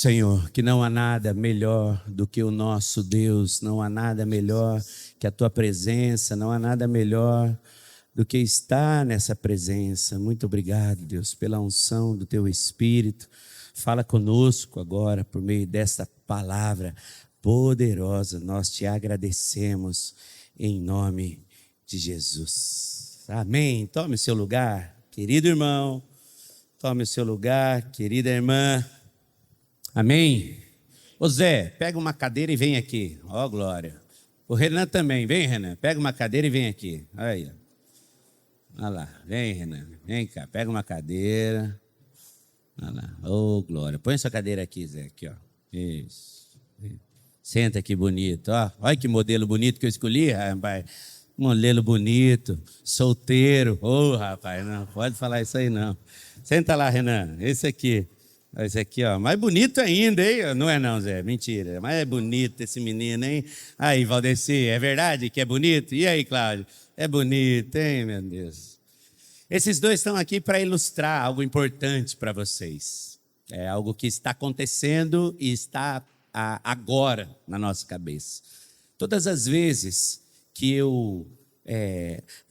Senhor, que não há nada melhor do que o nosso Deus, não há nada melhor que a Tua presença, não há nada melhor do que estar nessa presença. Muito obrigado, Deus, pela unção do Teu Espírito. Fala conosco agora por meio desta palavra poderosa. Nós Te agradecemos em nome de Jesus. Amém. Tome o seu lugar, querido irmão. Tome o seu lugar, querida irmã. Amém? Ô Zé, pega uma cadeira e vem aqui. Ó, glória. O Renan também. Vem, Renan. Pega uma cadeira e vem aqui. Aí, ó. Olha lá. Vem, Renan. Vem cá. Pega uma cadeira. Olha lá. Ô, glória. Põe sua cadeira aqui, Zé. Aqui, ó. Isso. Senta aqui bonito. Ó. Olha que modelo bonito que eu escolhi, rapaz. Modelo bonito. Solteiro. Ô, rapaz, não pode falar isso aí, não. Senta lá, Renan. Esse aqui. Esse aqui, ó, mais bonito ainda, hein? Não é não, Zé, mentira. Mas é bonito esse menino, hein? Aí, Valdeci, é verdade que é bonito? E aí, Cláudio? É bonito, hein, meu Deus? Esses dois estão aqui para ilustrar algo importante para vocês. É algo que está acontecendo e está agora na nossa cabeça. Todas as vezes que eu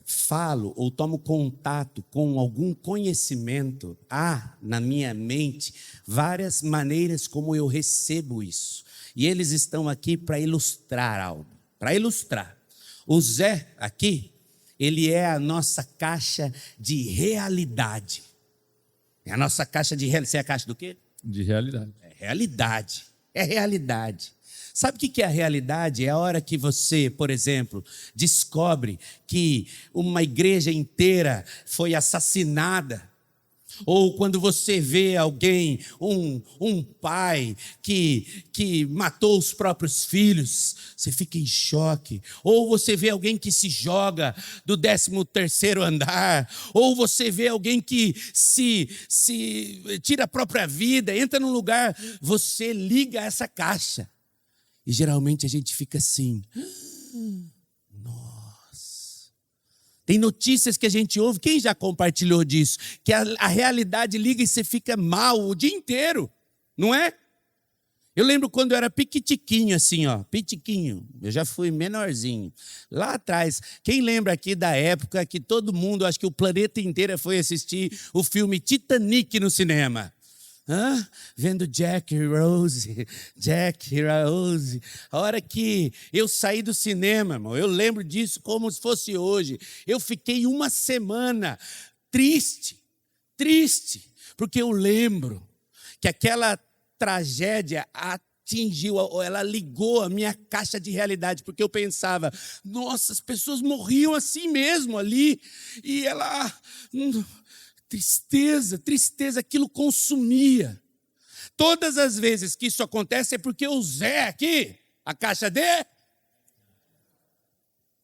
falo ou tomo contato com algum conhecimento, há na minha mente várias maneiras como eu recebo isso. E eles estão aqui para ilustrar algo. Para ilustrar. O Zé aqui, ele é a nossa caixa de realidade. É a nossa caixa de realidade. Você é a caixa do quê? De realidade. É realidade. É realidade. Sabe o que é a realidade? É a hora que você, por exemplo, descobre que uma igreja inteira foi assassinada. Ou quando você vê alguém, um pai que matou os próprios filhos, você fica em choque. Ou você vê alguém que se joga do 13º andar. Ou você vê alguém que se tira a própria vida, entra num lugar, você liga essa caixa. E geralmente a gente fica assim, nossa. Tem notícias que a gente ouve, quem já compartilhou disso? Que a realidade liga e você fica mal o dia inteiro, não é? Eu lembro quando eu era piquitiquinho assim, ó, pitiquinho, eu já fui menorzinho. Lá atrás, quem lembra aqui da época que todo mundo, acho que o planeta inteiro foi assistir o filme Titanic no cinema? Vendo Jack e Rose. A hora que eu saí do cinema, irmão, eu lembro disso como se fosse hoje. Eu fiquei uma semana triste, porque eu lembro que aquela tragédia atingiu, ela ligou a minha caixa de realidade, porque eu pensava, nossa, as pessoas morriam assim mesmo ali, e ela... Tristeza, aquilo consumia. Todas as vezes que isso acontece é porque o Zé aqui, a caixa D,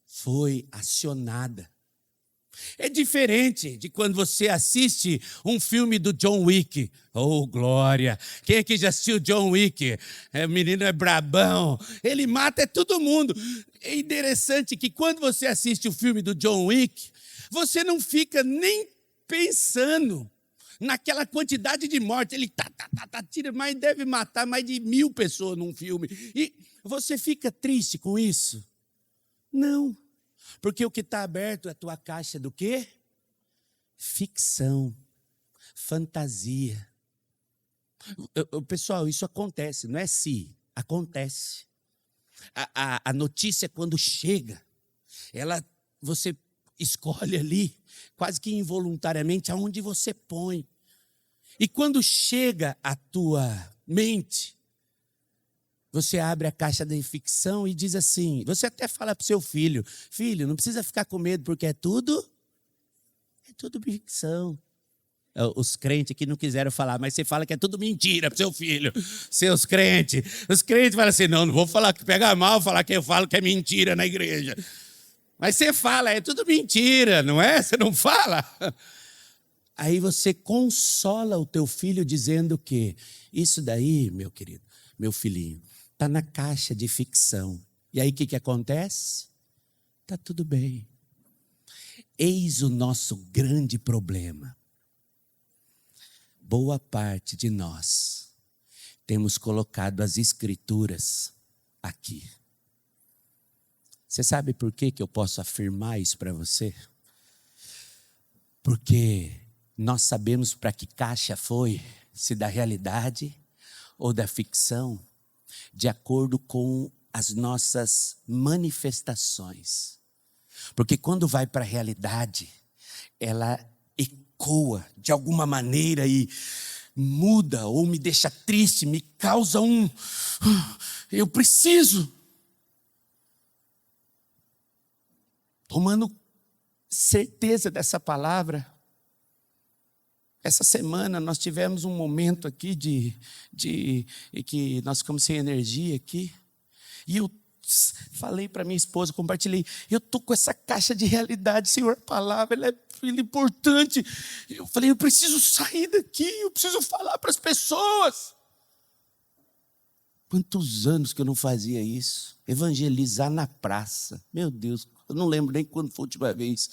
foi acionada. É diferente de quando você assiste um filme do John Wick. Oh, glória! Quem aqui já assistiu John Wick? O menino é brabão, ele mata todo mundo. É interessante que quando você assiste o filme do John Wick, você não fica nem pensando naquela quantidade de morte. Ele tira, mas deve matar mais de 1000 pessoas num filme. E você fica triste com isso? Não. Porque o que está aberto é a tua caixa do quê? Ficção. Fantasia. Pessoal, isso acontece, não é se, acontece. A notícia quando chega, você escolhe ali, quase que involuntariamente, aonde você põe. E quando chega à tua mente, você abre a caixa de ficção e diz assim, você até fala para o seu filho, filho, não precisa ficar com medo, porque é tudo ficção. Os crentes aqui não quiseram falar, mas você fala que é tudo mentira para o seu filho, seus crentes. Os crentes falam assim, não vou falar que pega mal, falar que eu falo que é mentira na igreja. Mas você fala, é tudo mentira, não é? Você não fala? Aí você consola o teu filho dizendo que isso daí, meu querido, meu filhinho, está na caixa de ficção. E aí o que acontece? Está tudo bem. Eis o nosso grande problema. Boa parte de nós temos colocado as Escrituras aqui. Você sabe por que eu posso afirmar isso para você? Porque nós sabemos para que caixa foi, se da realidade ou da ficção, de acordo com as nossas manifestações. Porque quando vai para a realidade, ela ecoa de alguma maneira e muda ou me deixa triste, me causa eu preciso. Tomando certeza dessa palavra, essa semana nós tivemos um momento aqui que nós ficamos sem energia aqui, e eu falei para minha esposa, compartilhei, eu estou com essa caixa de realidade, Senhor, a palavra ela é importante. Eu falei, eu preciso sair daqui, eu preciso falar para as pessoas. Quantos anos que eu não fazia isso? Evangelizar na praça, meu Deus, eu não lembro nem quando foi a última vez.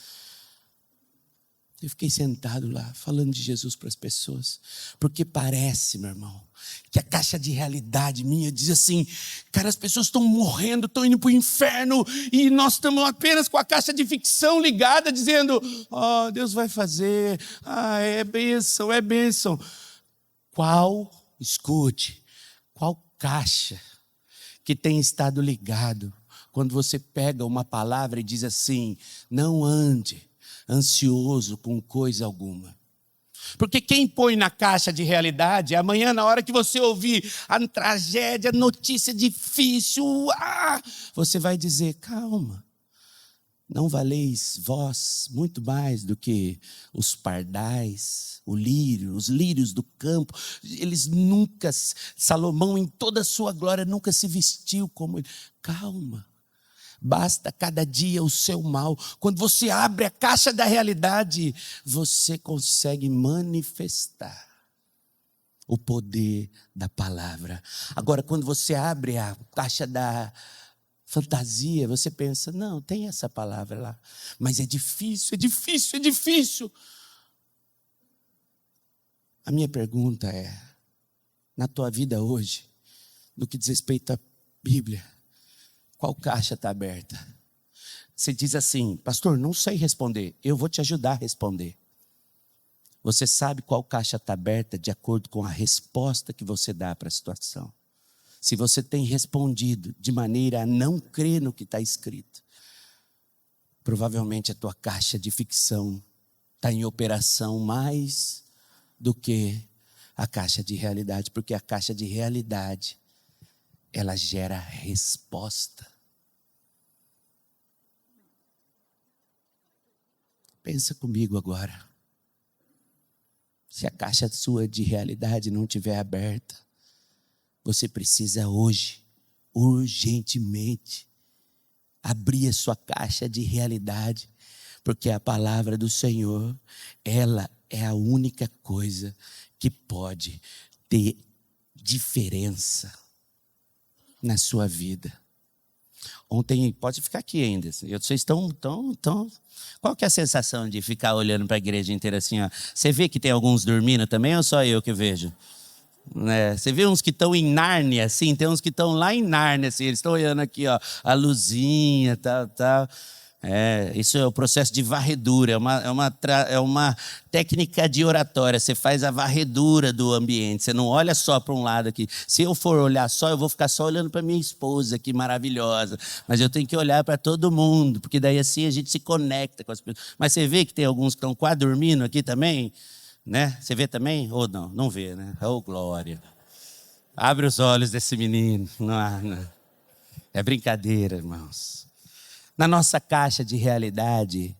Eu fiquei sentado lá, falando de Jesus para as pessoas. Porque parece, meu irmão, que a caixa de realidade minha diz assim, cara, as pessoas estão morrendo, estão indo para o inferno, e nós estamos apenas com a caixa de ficção ligada, dizendo, Deus vai fazer, é bênção, é bênção. Escute, qual caixa que tem estado ligado, quando você pega uma palavra e diz assim, não ande ansioso com coisa alguma. Porque quem põe na caixa de realidade, amanhã na hora que você ouvir a tragédia, a notícia difícil, você vai dizer, calma, não valeis vós muito mais do que os pardais, os lírios do campo. Eles nunca, Salomão em toda a sua glória nunca se vestiu como ele. Calma. Basta cada dia o seu mal. Quando você abre a caixa da realidade, você consegue manifestar o poder da palavra. Agora, quando você abre a caixa da fantasia, você pensa, não, tem essa palavra lá. Mas é difícil, é difícil, é difícil. A minha pergunta é, na tua vida hoje, no que diz respeito à Bíblia, qual caixa está aberta? Você diz assim, pastor, não sei responder. Eu vou te ajudar a responder. Você sabe qual caixa está aberta de acordo com a resposta que você dá para a situação. Se você tem respondido de maneira a não crer no que está escrito, provavelmente a tua caixa de ficção está em operação mais do que a caixa de realidade, porque a caixa de realidade, ela gera resposta. Pensa comigo agora. Se a caixa sua de realidade não estiver aberta, você precisa hoje, urgentemente, abrir a sua caixa de realidade, porque a palavra do Senhor, ela é a única coisa que pode ter diferença na sua vida. Ontem, pode ficar aqui ainda. Vocês estão. Qual que é a sensação de ficar olhando para a igreja inteira assim? Ó? Você vê que tem alguns dormindo também ou só eu que vejo? Você vê uns que estão em Nárnia, assim, tem uns que estão lá em Nárnia, assim, eles estão olhando aqui, ó, a luzinha, tal. Isso é o processo de varredura, é uma técnica de oratória. Você faz a varredura do ambiente, você não olha só para um lado aqui. Se eu for olhar só, eu vou ficar só olhando para minha esposa aqui, maravilhosa. Mas eu tenho que olhar para todo mundo, porque daí assim a gente se conecta com as pessoas. Mas você vê que tem alguns que estão quase dormindo aqui também, né? Você vê também? Ou não? Não vê, né? Oh, glória. Abre os olhos desse menino. Não. É brincadeira, irmãos. Na nossa caixa de realidade,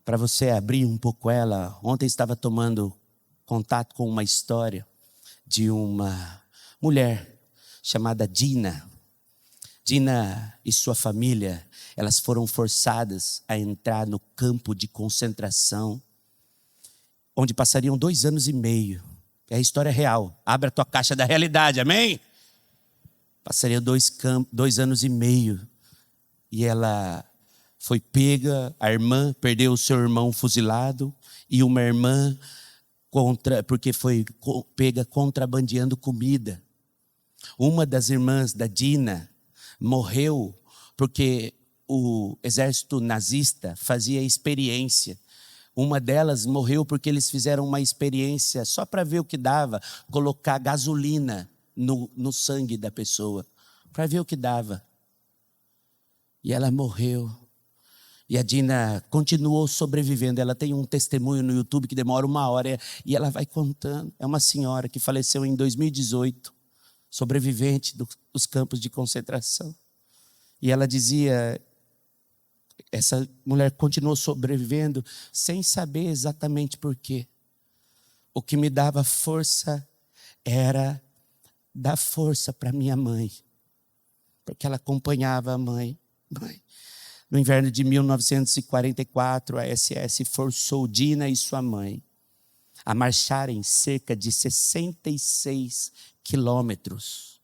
para você abrir um pouco ela, ontem estava tomando contato com uma história de uma mulher chamada Dina. Dina e sua família, elas foram forçadas a entrar no campo de concentração, onde passariam 2 anos e meio. É a história real. Abre a tua caixa da realidade, amém? Passariam 2 anos e meio. E ela foi pega, a irmã perdeu o seu irmão fuzilado, e uma irmã porque foi pega contrabandeando comida Uma das irmãs da Dina morreu porque o exército nazista fazia experiência. Uma delas morreu porque eles fizeram uma experiência só para ver o que dava, colocar gasolina no sangue da pessoa, para ver o que dava. E ela morreu. E a Dina continuou sobrevivendo. Ela tem um testemunho no YouTube que demora 1 hora e ela vai contando. É uma senhora que faleceu em 2018, sobrevivente dos campos de concentração. E ela dizia, essa mulher continuou sobrevivendo sem saber exatamente por quê. O que me dava força era dar força para minha mãe, porque ela acompanhava a mãe. No inverno de 1944, a SS forçou Dina e sua mãe a marcharem cerca de 66 quilômetros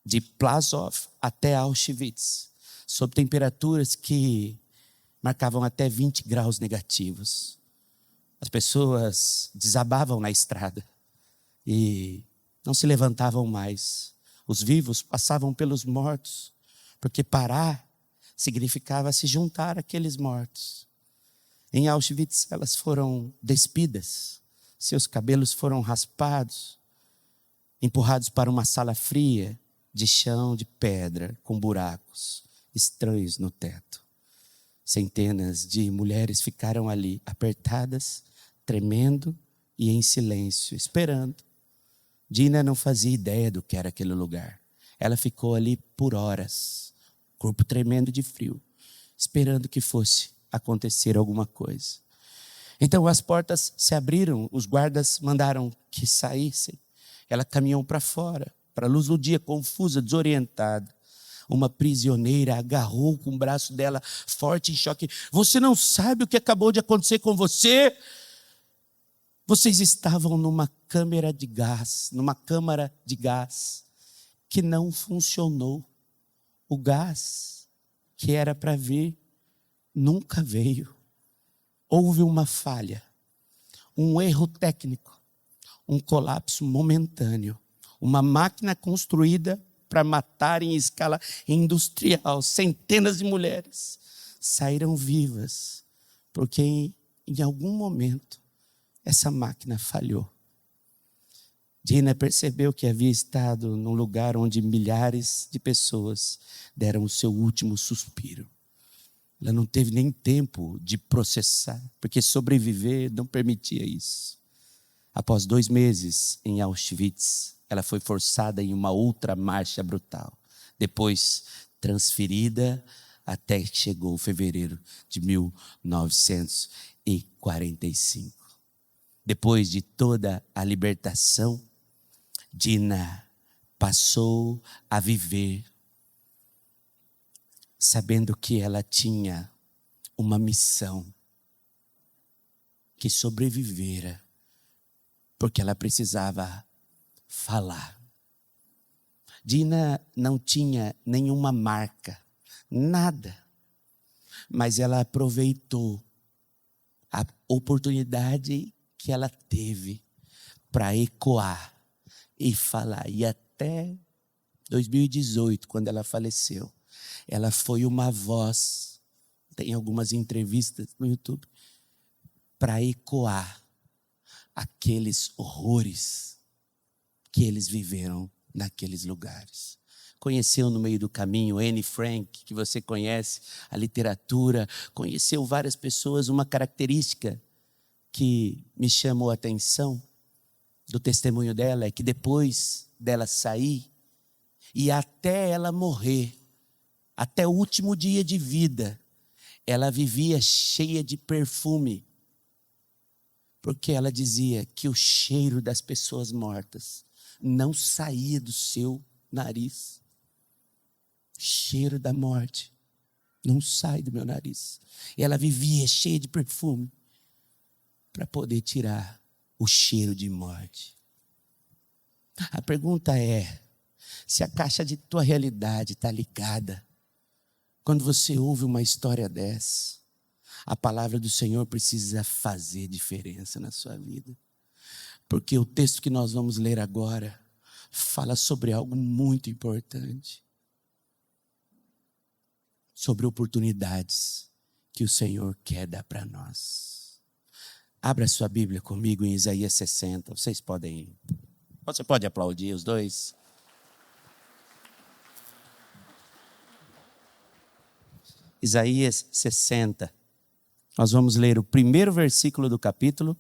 de Plaszow até Auschwitz, sob temperaturas que marcavam até 20 graus negativos. As pessoas desabavam na estrada e não se levantavam mais. Os vivos passavam pelos mortos, porque parar significava se juntar àqueles mortos. Em Auschwitz, elas foram despidas, seus cabelos foram raspados, empurrados para uma sala fria, de chão de pedra, com buracos estranhos no teto. Centenas de mulheres ficaram ali, apertadas, tremendo e em silêncio, esperando. Dina não fazia ideia do que era aquele lugar. Ela ficou ali por horas, corpo tremendo de frio, esperando que fosse acontecer alguma coisa. Então as portas se abriram, os guardas mandaram que saíssem. Ela caminhou para fora, para a luz do dia, confusa, desorientada. Uma prisioneira agarrou com o braço dela, forte, em choque. Você não sabe o que acabou de acontecer com você? Vocês estavam numa câmara de gás que não funcionou. O gás que era para vir nunca veio. Houve uma falha, um erro técnico, um colapso momentâneo. Uma máquina construída para matar em escala industrial. Centenas de mulheres saíram vivas, porque em algum momento essa máquina falhou. Dina percebeu que havia estado num lugar onde milhares de pessoas deram o seu último suspiro. Ela não teve nem tempo de processar, porque sobreviver não permitia isso. Após 2 meses em Auschwitz, ela foi forçada em uma outra marcha brutal. Depois transferida até que chegou fevereiro de 1945. Depois de toda a libertação, Dina passou a viver sabendo que ela tinha uma missão, que sobrevivera, porque ela precisava falar. Dina não tinha nenhuma marca, nada, mas ela aproveitou a oportunidade que ela teve para ecoar e falar. E até 2018, quando ela faleceu, ela foi uma voz, tem algumas entrevistas no YouTube, para ecoar aqueles horrores que eles viveram naqueles lugares. Conheceu no meio do caminho Anne Frank, que você conhece, a literatura, conheceu várias pessoas. Uma característica que me chamou a atenção do testemunho dela é que depois dela sair e até ela morrer, até o último dia de vida, ela vivia cheia de perfume, porque ela dizia que o cheiro das pessoas mortas não saía do seu nariz. O cheiro da morte não sai do meu nariz. E ela vivia cheia de perfume para poder tirar o cheiro de morte. A pergunta é, se a caixa de tua realidade está ligada, quando você ouve uma história dessa, a palavra do Senhor precisa fazer diferença na sua vida. Porque o texto que nós vamos ler agora fala sobre algo muito importante. Sobre oportunidades que o Senhor quer dar para nós. Abra sua Bíblia comigo em Isaías 60. Vocês podem ir. Você pode aplaudir os dois? Isaías 60. Nós vamos ler o primeiro versículo do capítulo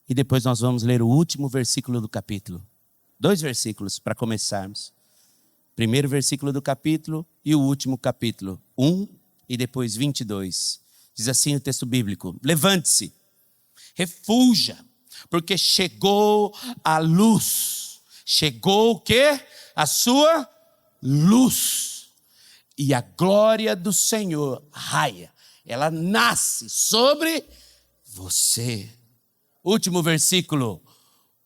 e depois nós vamos ler o último versículo do capítulo. 2 versículos para começarmos. Primeiro versículo do capítulo e o último capítulo. 1 e depois 22. Diz assim o texto bíblico: levante-se, refulja, porque chegou a luz. Chegou o quê? A sua luz. E a glória do Senhor raia. Ela nasce sobre você. Último versículo.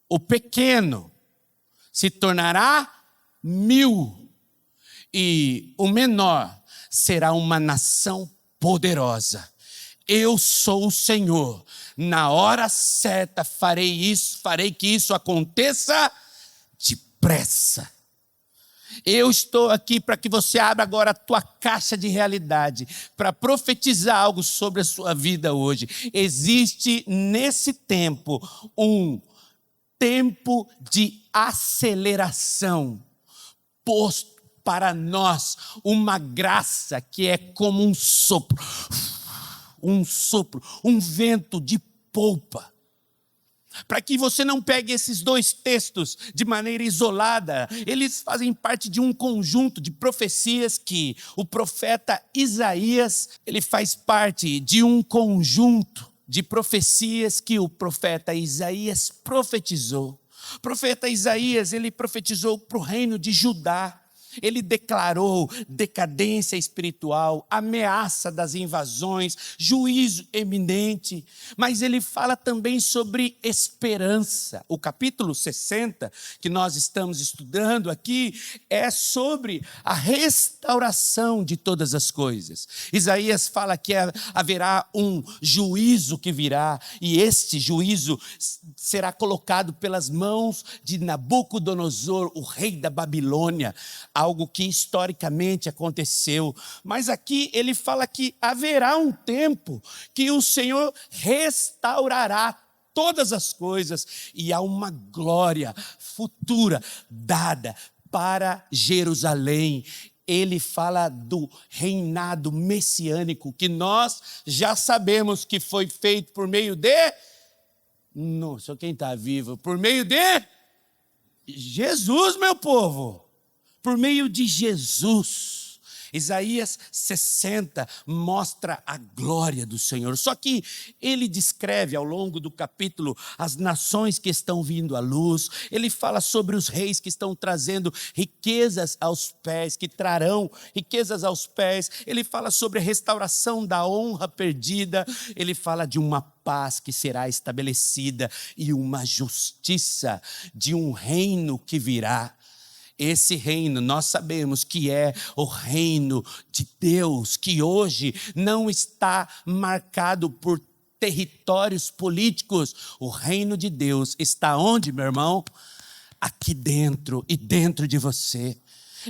O pequeno se tornará 1000 e o menor será uma nação poderosa. Eu sou o Senhor. Na hora certa farei que isso aconteça depressa. Eu estou aqui para que você abra agora a tua caixa de realidade, para profetizar algo sobre a sua vida hoje. Existe nesse tempo um tempo de aceleração posto para nós, uma graça que é como um sopro, um vento de polpa. Para que você não pegue esses 2 textos de maneira isolada, eles fazem parte de um conjunto de profecias que o profeta Isaías, ele faz parte de um conjunto de profecias que o profeta Isaías profetizou. O profeta Isaías, ele profetizou para o reino de Judá. Ele declarou decadência espiritual, ameaça das invasões, juízo eminente, mas ele fala também sobre esperança. O capítulo 60, que nós estamos estudando aqui, é sobre a restauração de todas as coisas. Isaías fala que haverá um juízo que virá, e este juízo será colocado pelas mãos de Nabucodonosor, o rei da Babilônia, algo que historicamente aconteceu. Mas aqui ele fala que haverá um tempo que o Senhor restaurará todas as coisas e há uma glória futura dada para Jerusalém. Ele fala do reinado messiânico que nós já sabemos que foi feito por meio de... Não, só quem está vivo. Por meio de Jesus, meu povo. Por meio de Jesus. Isaías 60 mostra a glória do Senhor. Só que ele descreve ao longo do capítulo as nações que estão vindo à luz. Ele fala sobre os reis que estão trazendo riquezas aos pés, que trarão riquezas aos pés. Ele fala sobre a restauração da honra perdida. Ele fala de uma paz que será estabelecida e uma justiça de um reino que virá. Esse reino, nós sabemos que é o reino de Deus, que hoje não está marcado por territórios políticos. O reino de Deus está onde, meu irmão? Aqui dentro e dentro de você.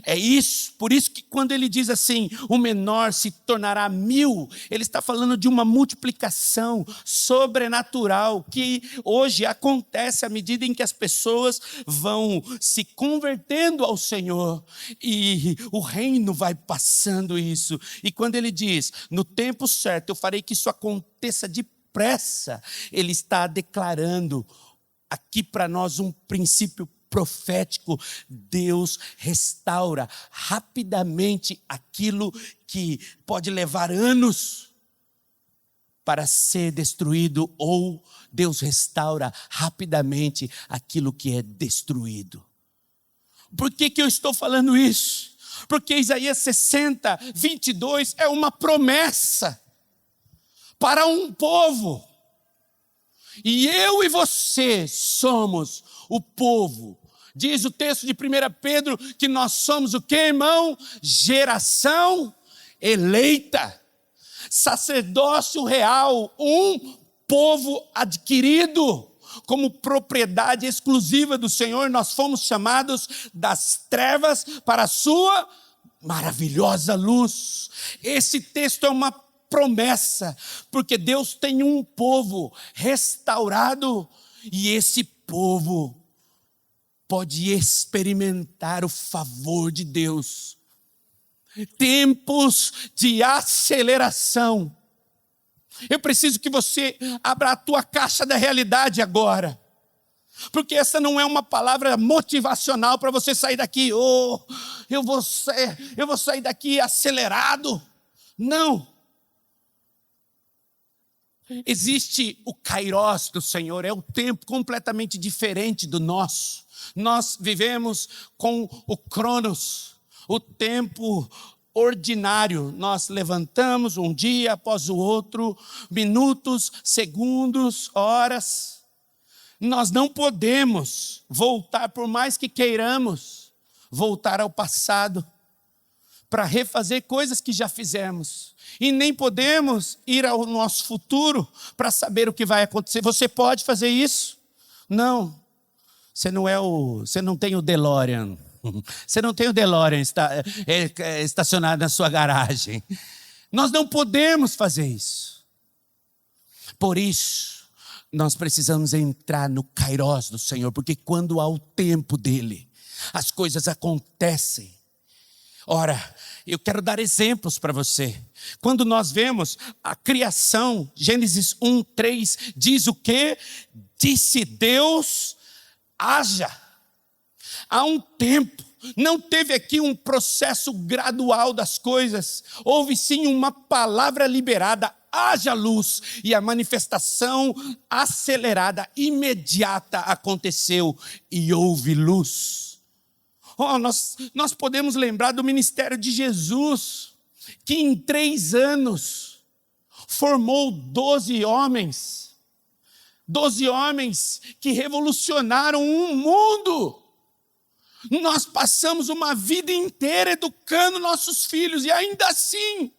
É isso, por isso que quando ele diz assim, o menor se tornará 1000, ele está falando de uma multiplicação sobrenatural que hoje acontece à medida em que as pessoas vão se convertendo ao Senhor e o reino vai passando isso. E quando ele diz, no tempo certo eu farei que isso aconteça depressa, ele está declarando aqui para nós um princípio profético. Deus restaura rapidamente aquilo que pode levar anos para ser destruído, ou Deus restaura rapidamente aquilo que é destruído. Por que eu estou falando isso? Porque Isaías 60, 22 é uma promessa para um povo. E eu e você somos o povo. Diz o texto de 1 Pedro que nós somos o que, irmão? Geração eleita, sacerdócio real, um povo adquirido, como propriedade exclusiva do Senhor, nós fomos chamados das trevas para a sua maravilhosa luz. Esse texto é uma promessa, porque Deus tem um povo restaurado, e esse povo pode experimentar o favor de Deus. Tempos de aceleração. Eu preciso que você abra a tua caixa da realidade agora. Porque essa não é uma palavra motivacional para você sair daqui, eu vou sair daqui acelerado. Não. Existe o Kairos do Senhor, é um tempo completamente diferente do nosso. Nós vivemos com o Cronos, o tempo ordinário. Nós levantamos um dia após o outro, minutos, segundos, horas. Nós não podemos voltar, por mais que queiramos, voltar ao passado para refazer coisas que já fizemos. E nem podemos ir ao nosso futuro para saber o que vai acontecer. Você pode fazer isso? Não. Você não tem o DeLorean. Você não tem o DeLorean estacionado na sua garagem. Nós não podemos fazer isso. Por isso, nós precisamos entrar no Kairos do Senhor, porque quando há o tempo dele, as coisas acontecem. Ora, eu quero dar exemplos para você. Quando nós vemos a criação, Gênesis 1:3, diz o quê? Disse Deus, haja. Há um tempo, não teve aqui um processo gradual das coisas, houve sim uma palavra liberada, haja luz, e a manifestação acelerada, imediata aconteceu, e houve luz. Nós podemos lembrar do ministério de Jesus, que em 3 anos formou 12 homens que revolucionaram um mundo. Nós passamos uma vida inteira educando nossos filhos, e ainda assim,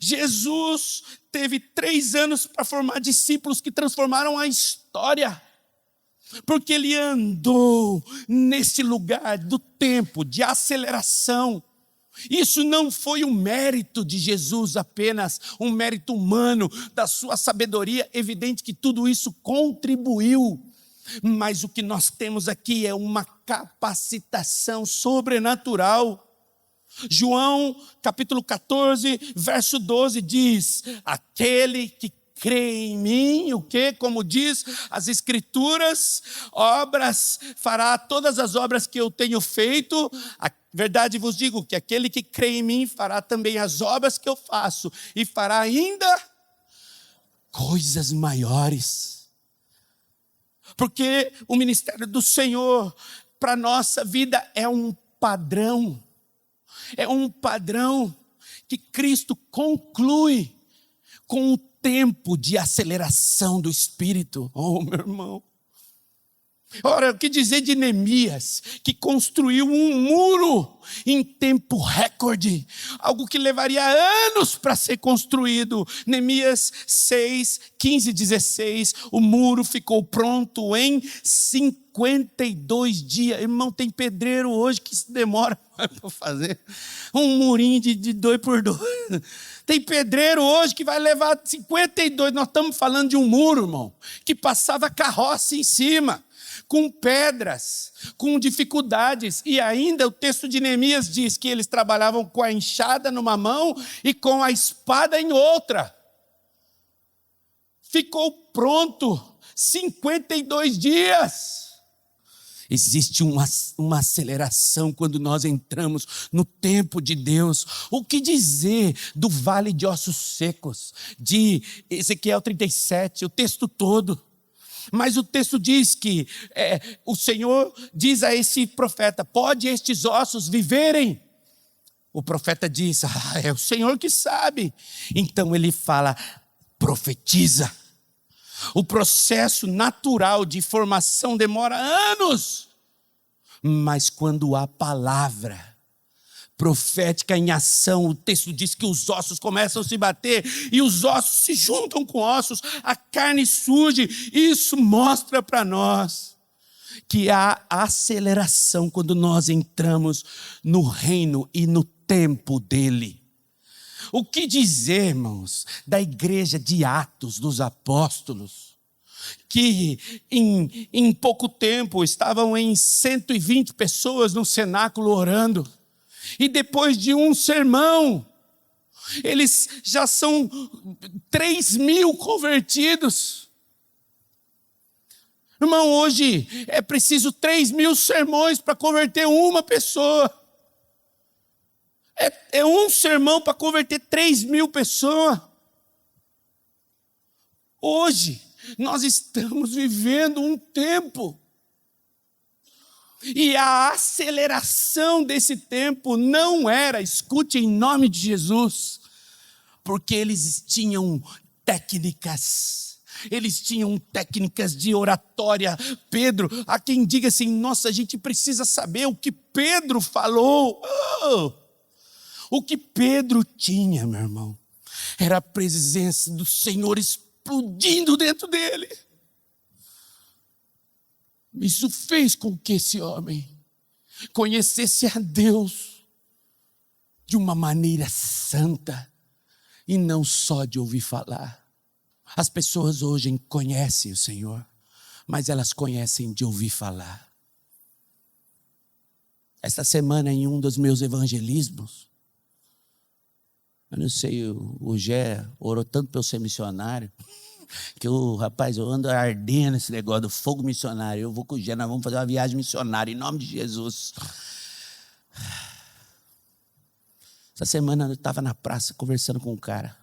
Jesus teve 3 anos para formar discípulos que transformaram a história. Porque ele andou nesse lugar do tempo de aceleração. Isso não foi um mérito de Jesus apenas, um mérito humano, da sua sabedoria. Evidente que tudo isso contribuiu. Mas o que nós temos aqui é uma capacitação sobrenatural. João capítulo 14, verso 12 diz: aquele que crê em mim, o que? Como diz as Escrituras, fará todas as obras que eu tenho feito. A verdade vos digo que aquele que crê em mim fará também as obras que eu faço, e fará ainda coisas maiores. Porque o ministério do Senhor para a nossa vida é um padrão. É um padrão que Cristo conclui com o tempo de aceleração do Espírito. Oh, meu irmão. Ora, o que dizer de Neemias, que construiu um muro em tempo recorde, algo que levaria anos para ser construído. Neemias 6, 15 e 16, o muro ficou pronto em 52 dias. Irmão, tem pedreiro hoje que se demora para fazer um murinho de 2 por 2. Tem pedreiro hoje que vai levar 52. Nós estamos falando de um muro, irmão, que passava carroça em cima, com pedras, com dificuldades. E ainda o texto de Neemias diz que eles trabalhavam com a enxada numa mão e com a espada em outra. Ficou pronto 52 dias. Existe uma aceleração quando nós entramos no tempo de Deus. O que dizer do vale de ossos secos, de Ezequiel 37, o texto todo. Mas o texto diz que o Senhor diz a esse profeta: pode estes ossos viverem? O profeta diz: é o Senhor que sabe. Então ele fala: profetiza. O processo natural de formação demora anos. Mas quando há palavra profética em ação. O texto diz que os ossos começam a se bater e os ossos se juntam com ossos, a carne surge. Isso mostra para nós que há aceleração quando nós entramos no reino e no tempo dele. O que dizer, irmãos, da igreja de Atos dos Apóstolos, que em pouco tempo estavam em 120 pessoas no cenáculo orando, e depois de um sermão, eles já são 3.000 convertidos. Irmão, hoje é preciso 3.000 sermões para converter uma pessoa. É um sermão para converter 3.000 pessoas. Hoje, nós estamos vivendo um tempo. E a aceleração desse tempo não era, escute em nome de Jesus, porque eles tinham técnicas. Eles tinham técnicas de oratória. Pedro, há quem diga assim, nossa, a gente precisa saber o que Pedro falou. O que Pedro tinha, meu irmão, era a presença do Senhor explodindo dentro dele. Isso fez com que esse homem conhecesse a Deus de uma maneira santa e não só de ouvir falar. As pessoas hoje conhecem o Senhor, mas elas conhecem de ouvir falar. Esta semana, em um dos meus evangelismos, eu não sei, o Gé orou tanto para eu ser missionário, que rapaz, eu ando ardendo esse negócio do fogo missionário. Eu vou com o Gé, nós vamos fazer uma viagem missionária, em nome de Jesus. Essa semana eu estava na praça conversando com um cara.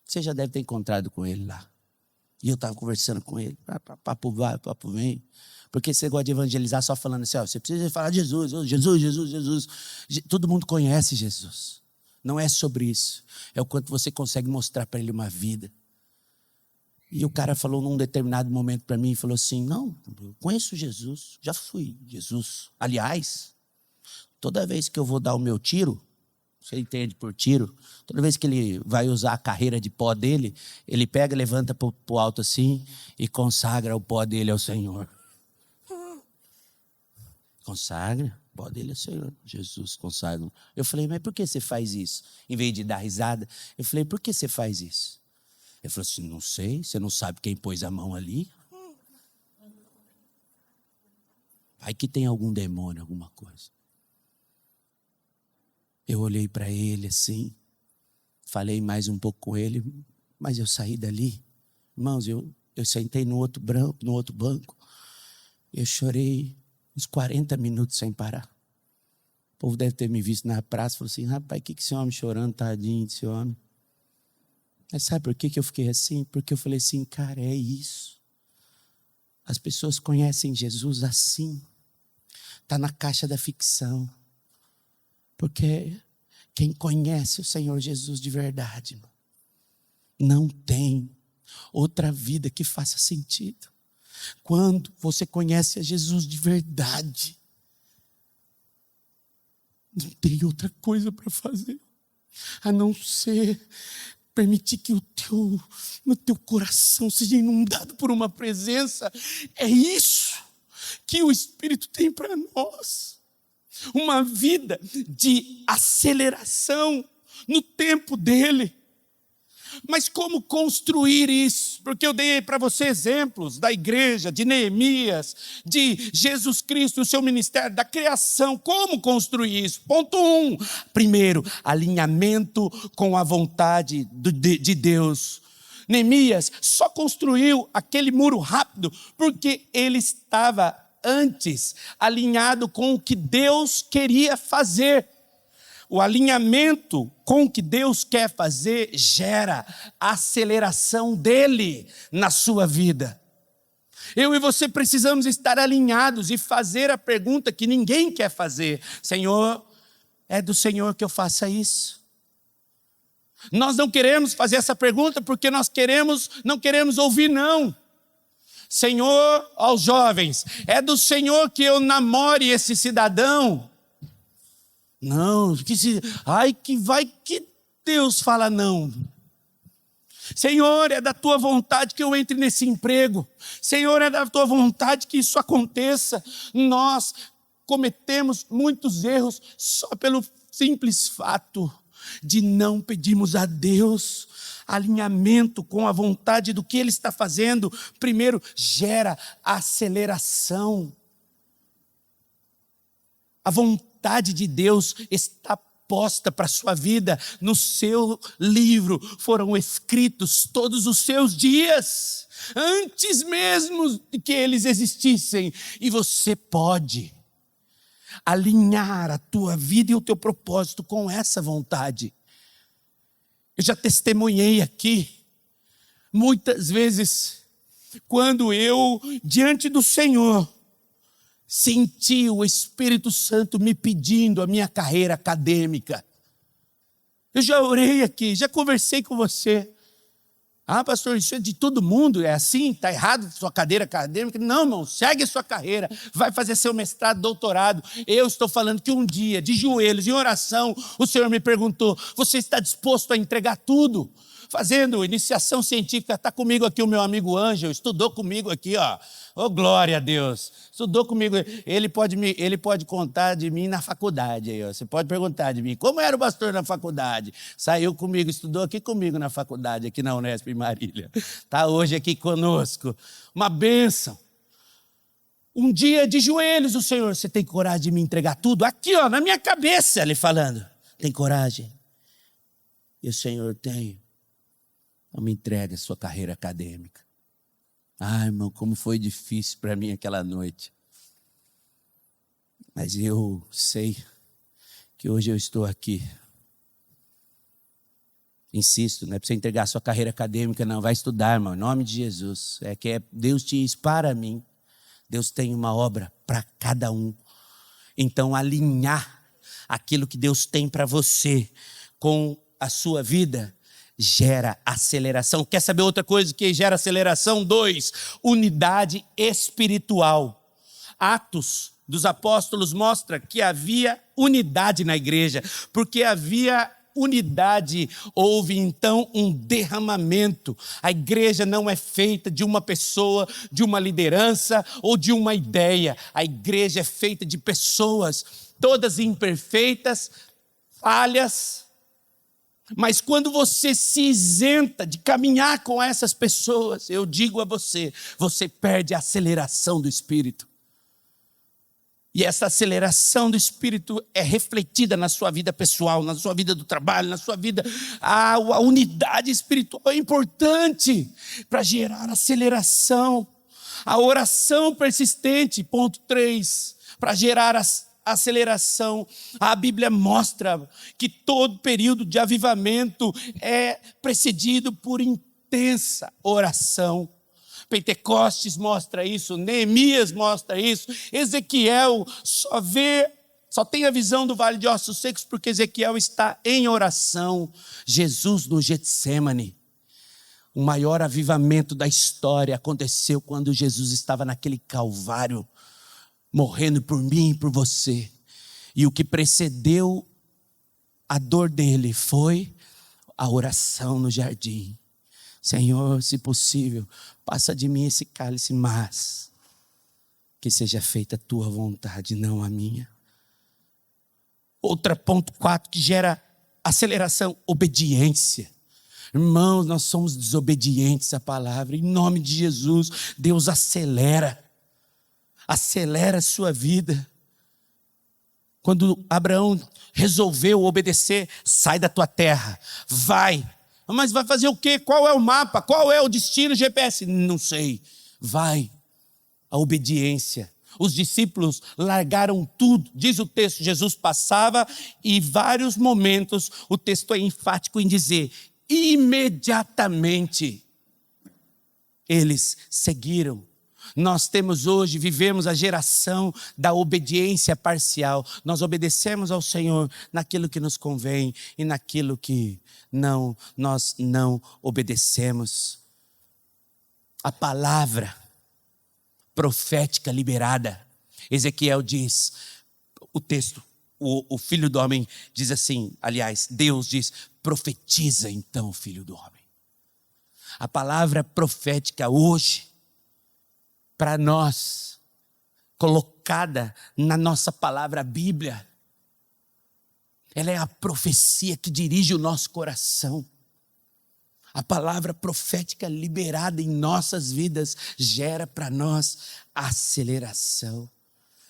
Você já deve ter encontrado com ele lá. E eu estava conversando com ele. Papo vai, papo vem. Porque você gosta de evangelizar só falando assim, você precisa falar de Jesus, Jesus, Jesus, Jesus. Todo mundo conhece Jesus. Não é sobre isso. É o quanto você consegue mostrar para ele uma vida. E o cara falou num determinado momento para mim, falou assim, não, eu conheço Jesus, já fui Jesus. Aliás, toda vez que eu vou dar o meu tiro, você entende por tiro, toda vez que ele vai usar a carreira de pó dele, ele pega, levanta para o alto assim e consagra o pó dele ao Senhor. Consagra, o pó dele ao Senhor. Jesus consagra. Eu falei, mas por que você faz isso? Em vez de dar risada, eu falei, por que você faz isso? Ele falou assim, não sei, você não sabe quem pôs a mão ali? Vai que tem algum demônio, alguma coisa. Eu olhei para ele assim, falei mais um pouco com ele, mas eu saí dali. Irmãos, eu sentei no outro banco, eu chorei uns 40 minutos sem parar. O povo deve ter me visto na praça e falou assim, rapaz, o que esse homem chorando, tadinho desse homem? Mas sabe por que eu fiquei assim? Porque eu falei assim, cara, é isso. As pessoas conhecem Jesus assim. Está na caixa da ficção. Porque quem conhece o Senhor Jesus de verdade, não tem outra vida que faça sentido. Quando você conhece a Jesus de verdade, não tem outra coisa para fazer, a não ser permitir que no teu coração seja inundado por uma presença. É isso que o Espírito tem para nós. Uma vida de aceleração no tempo dele. Mas como construir isso? Porque eu dei para você exemplos da igreja, de Neemias, de Jesus Cristo, o seu ministério, da criação. Como construir isso? Ponto 1. Primeiro, alinhamento com a vontade de Deus. Neemias só construiu aquele muro rápido porque ele estava antes alinhado com o que Deus queria fazer. O alinhamento com o que Deus quer fazer gera a aceleração dele na sua vida. Eu e você precisamos estar alinhados e fazer a pergunta que ninguém quer fazer. Senhor, é do Senhor que eu faça isso? Nós não queremos fazer essa pergunta porque nós não queremos ouvir não. Senhor, aos jovens, é do Senhor que eu namore esse cidadão? Não, que Deus fala não. Senhor, é da tua vontade que eu entre nesse emprego. Senhor, é da tua vontade que isso aconteça. Nós cometemos muitos erros só pelo simples fato de não pedirmos a Deus alinhamento com a vontade do que Ele está fazendo. Primeiro, gera aceleração. A vontade de Deus está posta para a sua vida. No seu livro foram escritos todos os seus dias, antes mesmo de que eles existissem. E você pode alinhar a tua vida e o teu propósito com essa vontade. Eu já testemunhei aqui, muitas vezes, quando eu, diante do Senhor, senti o Espírito Santo me pedindo a minha carreira acadêmica. Eu já orei aqui, já conversei com você. Ah, pastor, isso é de todo mundo, é assim? Está errado sua carreira acadêmica? Não, irmão, segue a sua carreira, vai fazer seu mestrado, doutorado. Eu estou falando que um dia, de joelhos, em oração, o Senhor me perguntou, você está disposto a entregar tudo? Fazendo iniciação científica, está comigo aqui o meu amigo Ângelo, estudou comigo aqui, ó. Oh, glória a Deus. Estudou comigo, ele pode contar de mim na faculdade. Aí, ó. Você pode perguntar de mim, como era o pastor na faculdade? Saiu comigo, estudou aqui comigo na faculdade, aqui na Unesp em Marília. Está hoje aqui conosco. Uma bênção. Um dia de joelhos, o Senhor, você tem coragem de me entregar tudo? Aqui, ó, na minha cabeça, ele falando. Tem coragem? E o Senhor tem. Não me entregue a sua carreira acadêmica. Ah, irmão, como foi difícil para mim aquela noite. Mas eu sei que hoje eu estou aqui. Insisto, não é para você entregar a sua carreira acadêmica, não. Vai estudar, irmão, em nome de Jesus. Deus te diz para mim. Deus tem uma obra para cada um. Então, alinhar aquilo que Deus tem para você com a sua vida gera aceleração. Quer saber outra coisa que gera aceleração? 2, unidade espiritual. Atos dos Apóstolos mostra que havia unidade na igreja, porque havia unidade, houve então um derramamento. A igreja não é feita de uma pessoa, de uma liderança ou de uma ideia. A igreja é feita de pessoas, todas imperfeitas, falhas. Mas quando você se isenta de caminhar com essas pessoas, eu digo a você, você perde a aceleração do Espírito. E essa aceleração do Espírito é refletida na sua vida pessoal, na sua vida do trabalho, na sua vida. A unidade espiritual é importante para gerar aceleração. A oração persistente, ponto 3, para gerar aceleração. A Bíblia mostra que todo período de avivamento é precedido por intensa oração. Pentecostes mostra isso, Neemias mostra isso, Ezequiel só tem a visão do vale de ossos secos porque Ezequiel está em oração. Jesus no Getsêmani. O maior avivamento da história aconteceu quando Jesus estava naquele Calvário, morrendo por mim e por você. E o que precedeu a dor dele foi a oração no jardim. Senhor, se possível, passa de mim esse cálice, mas que seja feita a tua vontade, não a minha. Outra ponto 4 que gera aceleração, obediência. Irmãos, nós somos desobedientes à palavra. Em nome de Jesus, Deus acelera a sua vida. Quando Abraão resolveu obedecer, sai da tua terra, vai. Mas vai fazer o quê? Qual é o mapa? Qual é o destino? GPS? Não sei. Vai. A obediência. Os discípulos largaram tudo. Diz o texto, Jesus passava e em vários momentos o texto é enfático em dizer, imediatamente eles seguiram. Nós vivemos a geração da obediência parcial. Nós obedecemos ao Senhor naquilo que nos convém e naquilo que nós não obedecemos. A palavra profética liberada. Ezequiel diz, o texto, o Filho do Homem diz assim, aliás, Deus diz, profetiza então, Filho do Homem. A palavra profética hoje, para nós, colocada na nossa palavra Bíblia, ela é a profecia que dirige o nosso coração. A palavra profética liberada em nossas vidas gera para nós aceleração,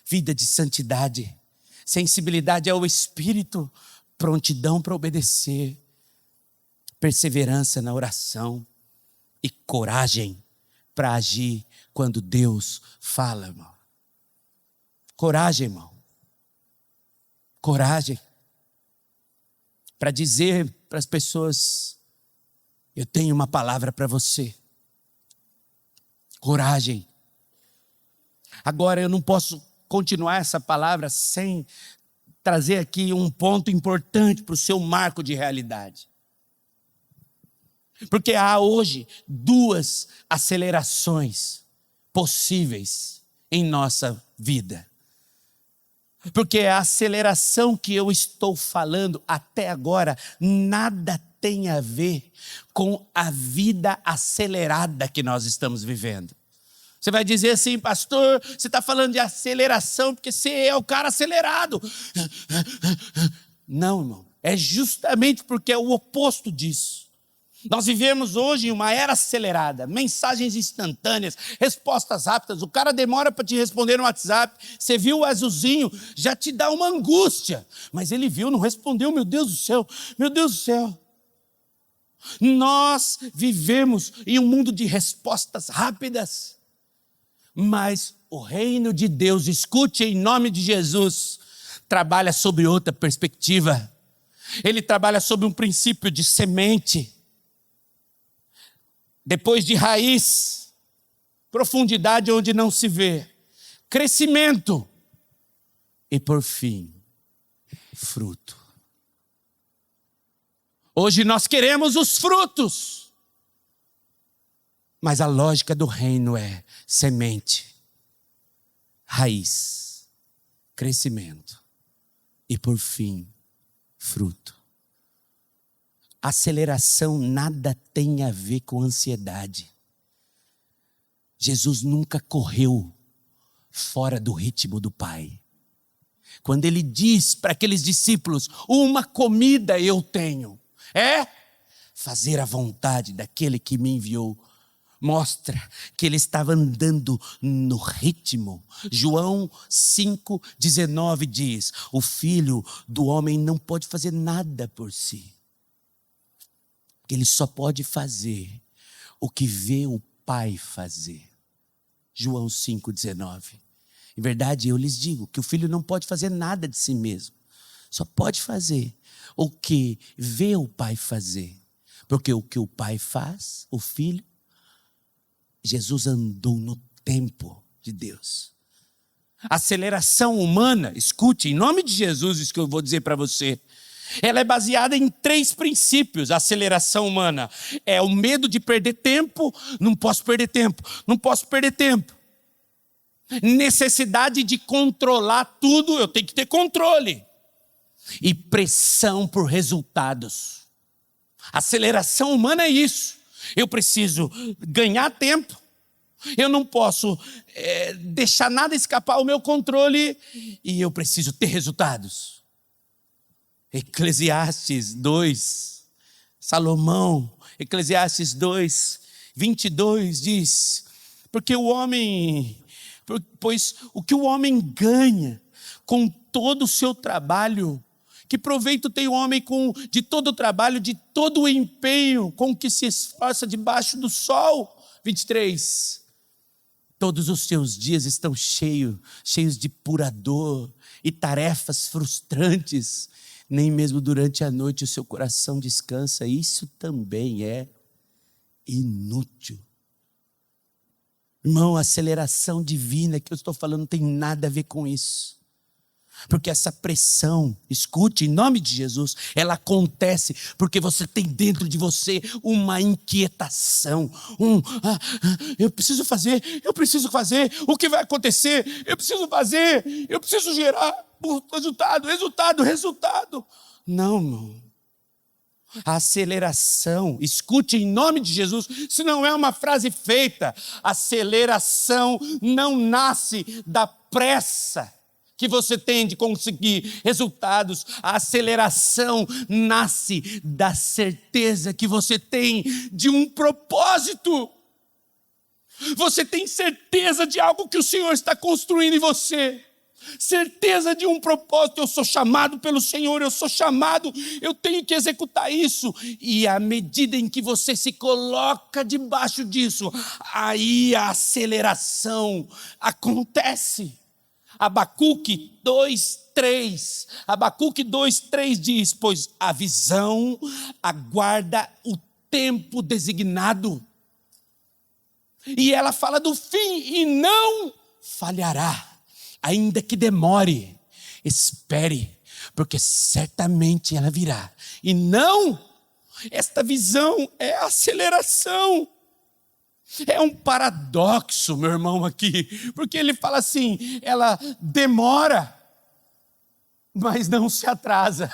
vida de santidade, sensibilidade ao Espírito, prontidão para obedecer, perseverança na oração e coragem para agir quando Deus fala, irmão. Coragem, irmão. Coragem para dizer para as pessoas, eu tenho uma palavra para você. Coragem. Agora eu não posso continuar essa palavra sem trazer aqui um ponto importante para o seu marco de realidade. Porque há hoje 2 acelerações possíveis em nossa vida. Porque a aceleração que eu estou falando até agora nada tem a ver com a vida acelerada que nós estamos vivendo. Você vai dizer assim, pastor, você está falando de aceleração porque você é o cara acelerado. Não, irmão, é justamente porque é o oposto disso. Nós vivemos hoje em uma era acelerada, mensagens instantâneas, respostas rápidas. O cara demora para te responder no WhatsApp. Você viu o azulzinho, já te dá uma angústia. Mas ele viu, não respondeu, meu Deus do céu, meu Deus do céu. Nós vivemos em um mundo de respostas rápidas. Mas o reino de Deus, escute em nome de Jesus, trabalha sobre outra perspectiva. Ele trabalha sobre um princípio de semente. Depois de raiz, profundidade onde não se vê, crescimento e por fim, fruto. Hoje nós queremos os frutos, mas a lógica do reino é semente, raiz, crescimento e por fim, fruto. Aceleração nada tem a ver com ansiedade. Jesus nunca correu fora do ritmo do Pai. Quando ele diz para aqueles discípulos, uma comida eu tenho, é fazer a vontade daquele que me enviou. Mostra que ele estava andando no ritmo. João 5,19 diz, o Filho do Homem não pode fazer nada por si. Ele só pode fazer o que vê o Pai fazer. João 5,19. Em verdade, eu lhes digo que o Filho não pode fazer nada de si mesmo. Só pode fazer o que vê o Pai fazer. Porque o que o Pai faz, o Filho, Jesus andou no tempo de Deus. Aceleração humana, escute, em nome de Jesus, isso que eu vou dizer para você. Ela é baseada em 3 princípios. A aceleração humana é o medo de perder tempo. Não posso perder tempo, não posso perder tempo. Necessidade de controlar tudo, eu tenho que ter controle. E pressão por resultados. Aceleração humana é isso. Eu preciso ganhar tempo. Eu não posso deixar nada escapar ao meu controle. E eu preciso ter resultados. Eclesiastes 2, Salomão, Eclesiastes 2, 22 diz, pois o que o homem ganha com todo o seu trabalho, que proveito tem o homem de todo o trabalho, de todo o empenho com que se esforça debaixo do sol. 23, todos os seus dias estão cheios de pura dor e tarefas frustrantes. Nem mesmo durante a noite o seu coração descansa. Isso também é inútil. Irmão, a aceleração divina que eu estou falando não tem nada a ver com isso. Porque essa pressão, escute, em nome de Jesus, ela acontece porque você tem dentro de você uma inquietação, eu preciso fazer, o que vai acontecer? Eu preciso fazer, eu preciso gerar resultado. Não, irmão. A aceleração, escute em nome de Jesus, se não é uma frase feita, aceleração não nasce da pressa que você tem de conseguir resultados, a aceleração nasce da certeza que você tem de um propósito. Você tem certeza de algo que o Senhor está construindo em você. Certeza de um propósito, eu sou chamado pelo Senhor, eu tenho que executar isso. E à medida em que você se coloca debaixo disso, aí a aceleração acontece. Abacuque 2:3 diz: pois a visão aguarda o tempo designado, e ela fala do fim e não falhará, ainda que demore, espere, porque certamente ela virá. E não, esta visão é a aceleração. É um paradoxo, meu irmão, aqui, porque ele fala assim, ela demora, mas não se atrasa.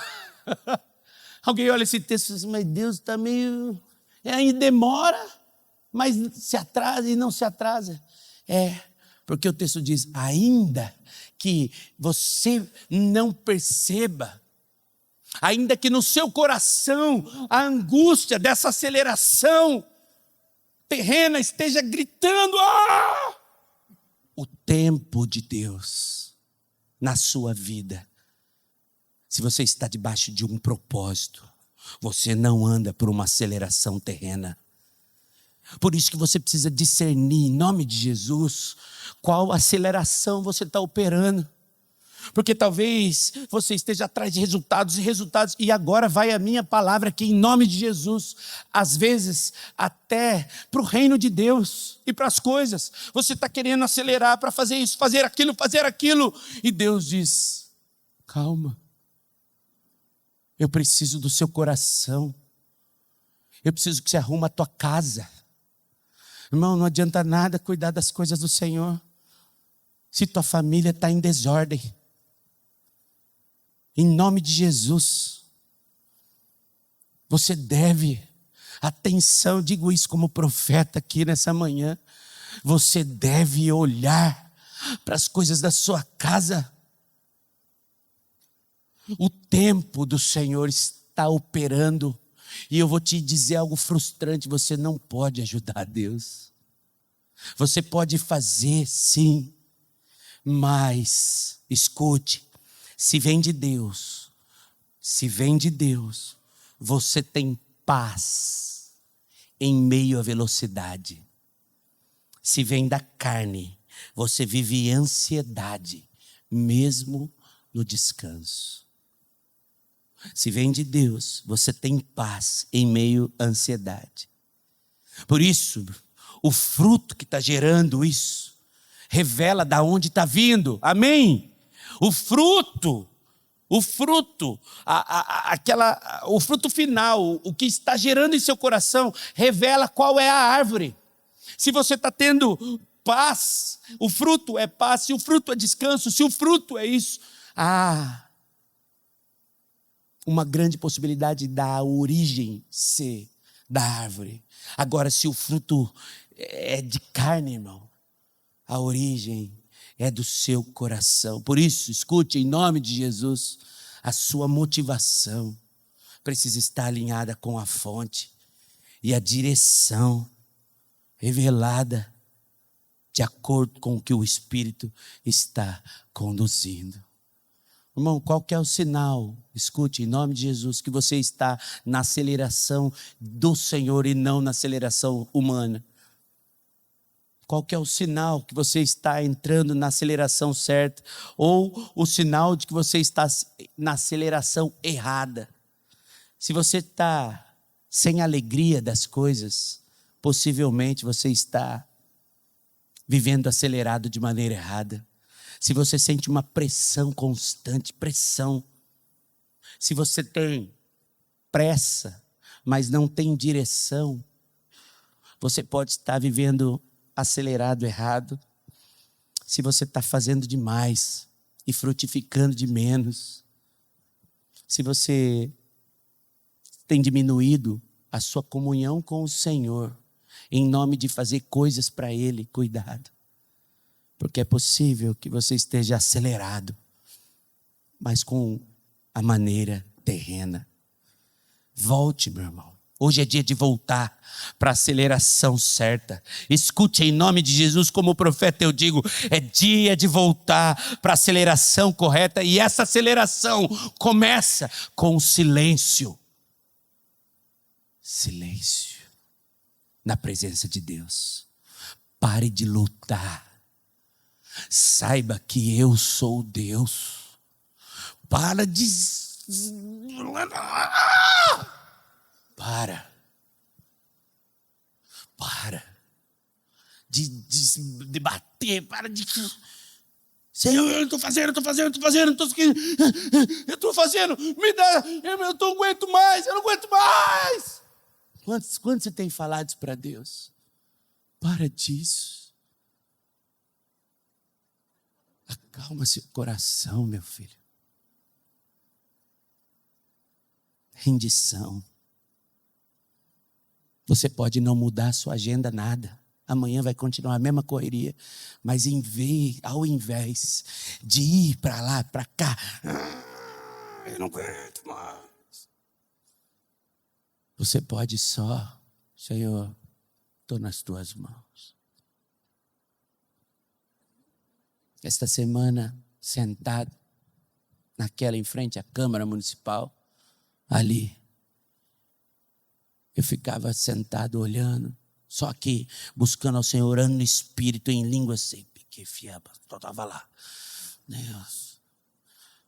Alguém olha esse texto e diz assim, mas Deus está meio... demora, mas se atrasa e não se atrasa. Porque o texto diz, ainda que você não perceba, ainda que no seu coração a angústia dessa aceleração terrena esteja gritando, o tempo de Deus na sua vida, se você está debaixo de um propósito, você não anda por uma aceleração terrena. Por isso que você precisa discernir, em nome de Jesus, qual aceleração você está operando. Porque talvez você esteja atrás de resultados, e agora vai a minha palavra aqui em nome de Jesus. Às vezes, até para o reino de Deus e para as coisas, você está querendo acelerar para fazer isso, fazer aquilo, e Deus diz, calma, eu preciso do seu coração, eu preciso que você arruma a tua casa. Irmão, não adianta nada cuidar das coisas do Senhor, se tua família está em desordem. Em nome de Jesus, você deve, atenção, digo isso como profeta aqui nessa manhã, você deve olhar para as coisas da sua casa. O tempo do Senhor está operando, e eu vou te dizer algo frustrante, você não pode ajudar Deus. Você pode fazer sim, mas, escute, se vem de Deus, você tem paz em meio à velocidade. Se vem da carne, você vive ansiedade, mesmo no descanso. Se vem de Deus, você tem paz em meio à ansiedade. Por isso, o fruto que está gerando isso, revela de onde está vindo, amém? O fruto final, o que está gerando em seu coração, revela qual é a árvore. Se você está tendo paz, o fruto é paz, se o fruto é descanso, se o fruto é isso, uma grande possibilidade da origem ser da árvore. Agora, se o fruto é de carne, irmão, a origem é do seu coração. Por isso, escute, em nome de Jesus, a sua motivação precisa estar alinhada com a fonte e a direção revelada de acordo com o que o Espírito está conduzindo. Irmão, qual que é o sinal? Escute, em nome de Jesus, que você está na aceleração do Senhor e não na aceleração humana. Qual que é o sinal que você está entrando na aceleração certa? Ou o sinal de que você está na aceleração errada? Se você está sem alegria das coisas, possivelmente você está vivendo acelerado de maneira errada. Se você sente uma pressão constante, pressão. Se você tem pressa, mas não tem direção, você pode estar vivendo acelerado errado. Se você está fazendo demais e frutificando de menos. Se você tem diminuído a sua comunhão com o Senhor, em nome de fazer coisas para Ele, cuidado. Porque é possível que você esteja acelerado, mas com a maneira terrena. Volte, meu irmão. Hoje é dia de voltar para a aceleração certa. Escute em nome de Jesus, como profeta eu digo, é dia de voltar para a aceleração correta. E essa aceleração começa com o silêncio. Silêncio na presença de Deus. Pare de lutar. Saiba que eu sou Deus. Para de... Para de bater, para de... Senhor, eu estou fazendo, me dá, eu não aguento mais, Quando você tem falado isso para Deus? Para disso. Acalma seu coração, meu filho. Rendição. Você pode não mudar a sua agenda nada. Amanhã vai continuar a mesma correria. Mas ao invés de ir para lá, para cá, eu não aguento mais. Você pode só, Senhor, estou nas tuas mãos. Esta semana, sentado naquela em frente à Câmara Municipal, ali, eu ficava sentado olhando, só que buscando ao Senhor, orando no Espírito, em língua sempre, que fiaba, estava lá. Deus.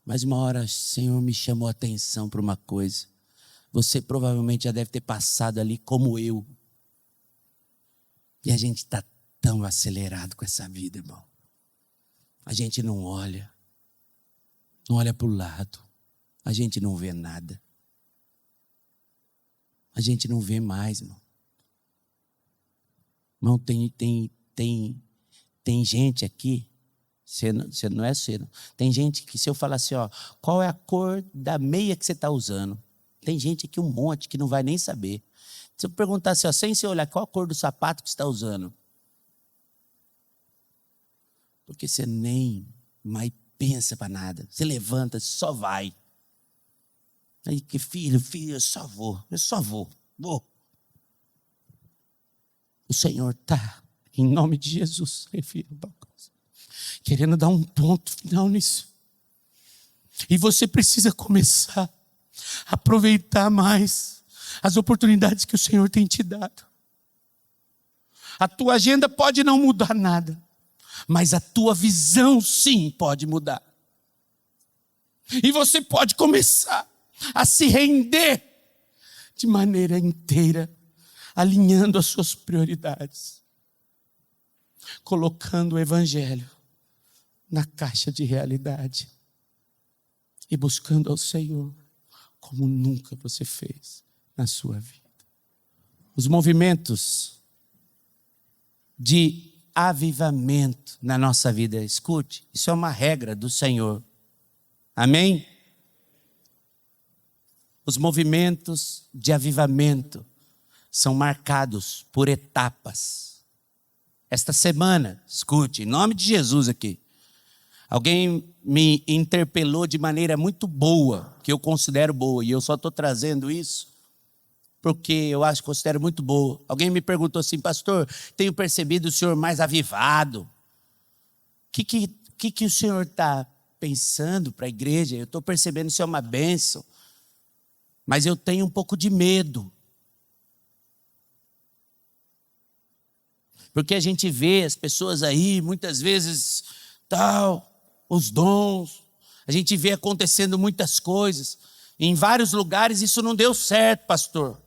Mas uma hora o Senhor me chamou a atenção para uma coisa. Você provavelmente já deve ter passado ali como eu. E a gente está tão acelerado com essa vida, irmão. A gente não olha para o lado, a gente não vê nada. A gente não vê mais, irmão. Irmão, tem gente aqui, você não é você, não. Tem gente que se eu falar assim, ó, qual é a cor da meia que você está usando? Tem gente aqui um monte que não vai nem saber. Se eu perguntar assim, ó, sem você olhar, qual a cor do sapato que você está usando? Porque você nem mais pensa para nada. Você levanta, só vai. Aí que filho, eu só vou. Vou. O Senhor está, em nome de Jesus, querendo dar um ponto final nisso. E você precisa começar a aproveitar mais as oportunidades que o Senhor tem te dado. A tua agenda pode não mudar nada, mas a tua visão sim pode mudar. E você pode começar a se render de maneira inteira, alinhando as suas prioridades, colocando o Evangelho na caixa de realidade e buscando ao Senhor como nunca você fez na sua vida. Os movimentos de avivamento na nossa vida, escute, isso é uma regra do Senhor. Amém? Os movimentos de avivamento são marcados por etapas. Esta semana, escute, em nome de Jesus aqui, alguém me interpelou de maneira muito boa, que eu considero boa, e eu só estou trazendo isso porque eu considero muito boa. Alguém me perguntou assim, pastor, tenho percebido o senhor mais avivado. O que o senhor está pensando para a igreja? Eu estou percebendo isso é uma bênção, mas eu tenho um pouco de medo. Porque a gente vê as pessoas aí, muitas vezes, os dons, a gente vê acontecendo muitas coisas. Em vários lugares isso não deu certo, pastor.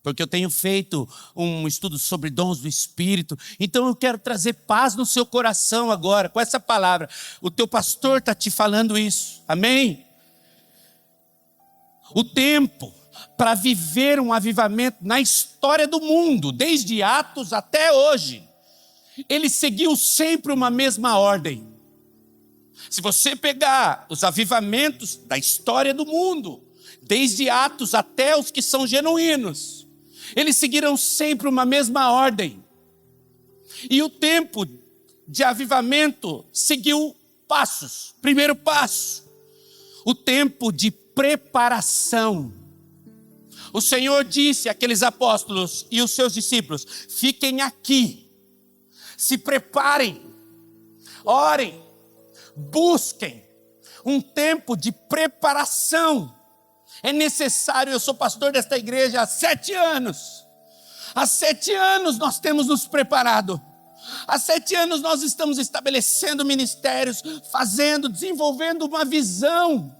porque eu tenho feito um estudo sobre dons do Espírito. Então eu quero trazer paz no seu coração agora, com essa palavra. O teu pastor está te falando isso, amém? O tempo para viver um avivamento na história do mundo, desde Atos até hoje, ele seguiu sempre uma mesma ordem. Se você pegar os avivamentos da história do mundo, desde Atos até os que são genuínos, eles seguiram sempre uma mesma ordem. E o tempo de avivamento seguiu passos. Primeiro passo, o tempo de preparação. O Senhor disse àqueles apóstolos e os seus discípulos: fiquem aqui, se preparem, orem, busquem um tempo de preparação. É necessário. Eu sou pastor desta igreja há 7 anos. Há 7 anos nós temos nos preparado. Há 7 anos nós estamos estabelecendo ministérios, desenvolvendo uma visão.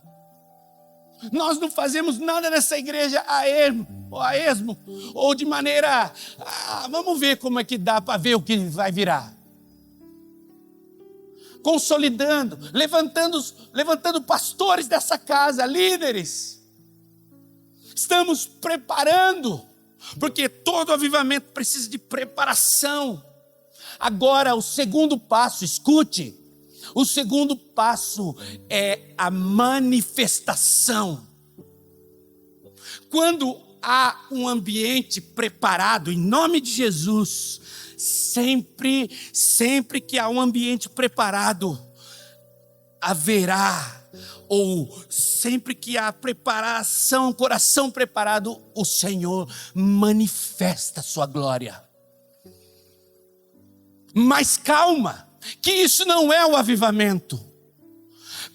Nós não fazemos nada nessa igreja a esmo, ou de maneira, vamos ver como é que dá para ver o que vai virar. Consolidando, levantando pastores dessa casa, líderes. Estamos preparando, porque todo avivamento precisa de preparação. Agora, o segundo passo, escute, o segundo passo é a manifestação. Quando há um ambiente preparado, em nome de Jesus, sempre que há um ambiente preparado, haverá, ou sempre que há preparação, coração preparado, o Senhor manifesta a sua glória. Mas calma, que isso não é o avivamento.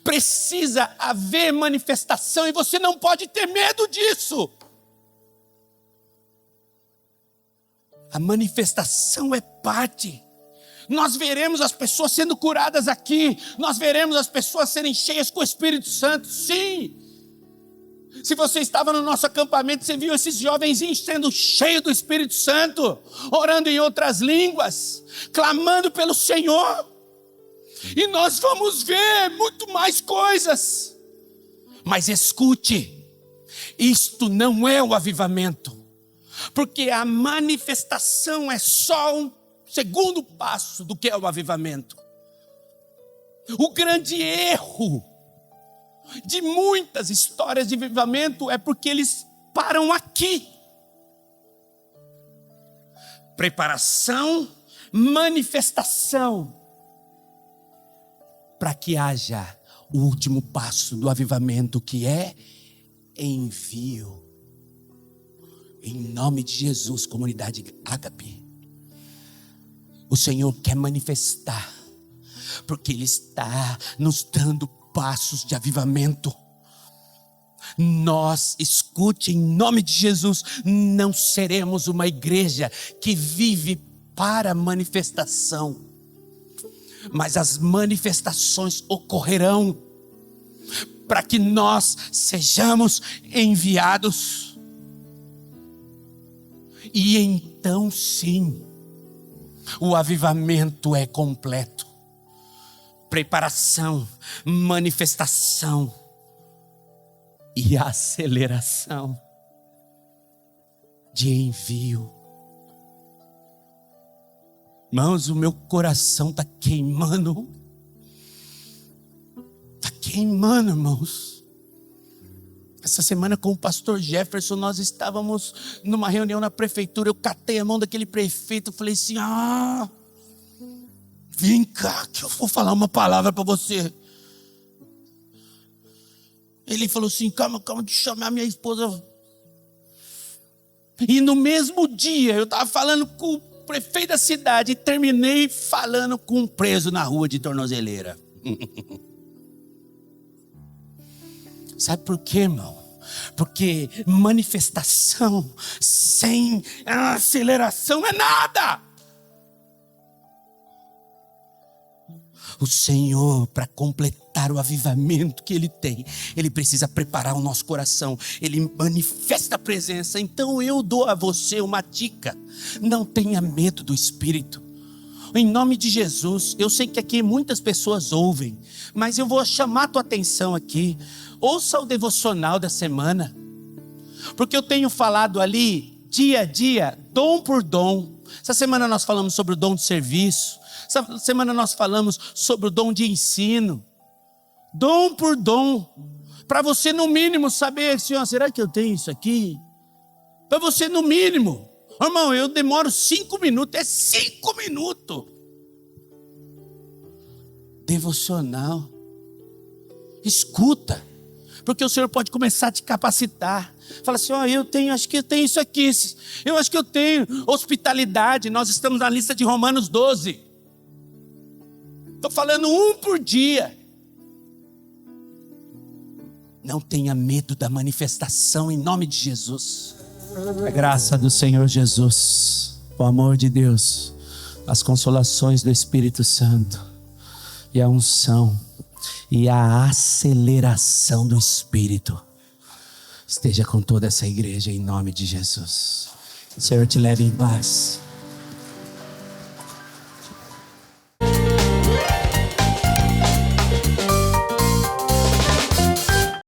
Precisa haver manifestação e você não pode ter medo disso. A manifestação é parte. Nós veremos as pessoas sendo curadas aqui. Nós veremos as pessoas serem cheias com o Espírito Santo. Sim. Se você estava no nosso acampamento, você viu esses jovenzinhos sendo cheios do Espírito Santo, orando em outras línguas, clamando pelo Senhor. E nós vamos ver muito mais coisas. Mas escute, isto não é o avivamento. Porque a manifestação é só um segundo passo do que é o avivamento. O grande erro de muitas histórias de avivamento é porque eles param aqui. Preparação, manifestação, para que haja o último passo do avivamento, que é envio. Em nome de Jesus, comunidade Ágape, o Senhor quer manifestar, porque Ele está nos dando passos de avivamento. Nós, escute, em nome de Jesus, não seremos uma igreja que vive para manifestação, mas as manifestações ocorrerão para que nós sejamos enviados. E então sim, o avivamento é completo. Preparação, manifestação e aceleração de envio. Irmãos, o meu coração está queimando. Está queimando, irmãos. Essa semana com o pastor Jefferson, nós estávamos numa reunião na prefeitura. Eu catei a mão daquele prefeito, falei assim: vem cá que eu vou falar uma palavra para você. Ele falou assim: calma, deixa eu chamar minha esposa. E no mesmo dia eu estava falando com o prefeito da cidade e terminei falando com um preso na rua de tornozeleira. Sabe por quê, irmão? Porque manifestação sem aceleração é nada. O Senhor, para completar o avivamento que Ele tem, Ele precisa preparar o nosso coração. Ele manifesta a presença. Então eu dou a você uma dica: não tenha medo do Espírito. Em nome de Jesus, eu sei que aqui muitas pessoas ouvem, mas eu vou chamar a tua atenção aqui. Ouça o devocional da semana, porque eu tenho falado ali, dia a dia, dom por dom. Essa semana nós falamos sobre o dom de serviço. Essa semana nós falamos sobre o dom de ensino. Dom por dom. Para você no mínimo saber, Senhor, será que eu tenho isso aqui? Para você no mínimo. Irmão, eu demoro 5 minutos. É 5 minutos. Devocional. Escuta. Porque o Senhor pode começar a te capacitar. Fala assim, acho que eu tenho isso aqui. Eu acho que eu tenho hospitalidade. Nós estamos na lista de Romanos 12. Estou falando 1 por dia. Não tenha medo da manifestação em nome de Jesus. A graça do Senhor Jesus, o amor de Deus, as consolações do Espírito Santo e a unção e a aceleração do Espírito esteja com toda essa igreja em nome de Jesus. O Senhor te leve em paz.